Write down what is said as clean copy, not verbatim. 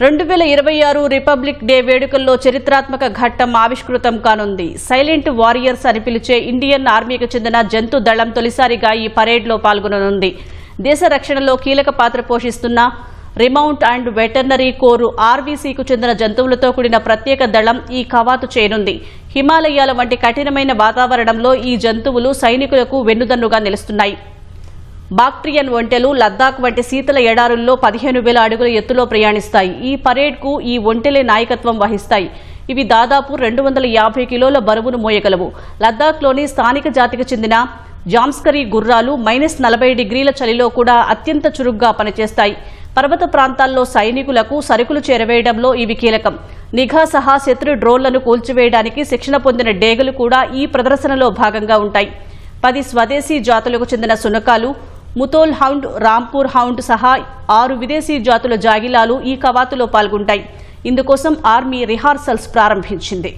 2026 republic day వేడుకల్లో చరిత్రాత్మక ఘట్టం ఆవిష్కృతం కానుంది. సైలెంట్ వారియర్స్ అని పిలిచే ఇండియన్ ఆర్మీకి చెందిన జంతు దళం తొలిసారిగా ఈ పరేడ్లో పాల్గొననుంది. దేశ రక్షణలో కీలక పాత్ర పోషిస్తున్న రిమౌంట్ అండ్ వెటర్నరీ కోరు ఆర్వీసీకు చెందిన జంతువులతో కూడిన ప్రత్యేక దళం ఈ కవాతు చేయనుంది. హిమాలయాల వంటి కఠినమైన వాతావరణంలో ఈ జంతువులు సైనికులకు వెన్నుదన్నుగా నిలుస్తున్నాయి. బాక్ట్రియన్ ఒంటెలు లద్దాఖ్ వంటి శీతల ఎడారుల్లో 15,000 అడుగుల ఎత్తులో ప్రయాణిస్తాయి. ఈ పరేడ్కు ఈ ఒంటెలే నాయకత్వం వహిస్తాయి. ఇవి దాదాపు 250 కిలోల బరువును మోయగలవు. లద్దాఖ్లోని స్థానిక జాతికి చెందిన జామ్స్కరీ గుర్రాలు -40 డిగ్రీల చలిలో కూడా అత్యంత చురుగ్గా పనిచేస్తాయి. పర్వత ప్రాంతాల్లో సైనికులకు సరుకులు చేరవేయడంలో ఇవి కీలకం. నిఘా సహా శత్రు డ్రోన్లను కూల్చివేయడానికి శిక్షణ పొందిన డేగలు కూడా ఈ ప్రదర్శనలో భాగంగా ఉంటాయి. 10 స్వదేశీ జాతులకు చెందిన శునకాలు, ముతోల్ హౌండ్, రాంపూర్ హౌండ్ సహా 6 విదేశీ జాతుల జాగిలాలు ఈ కవాతులో పాల్గొంటాయి. ఇందుకోసం ఆర్మీ రిహార్సల్స్ ప్రారంభించింది.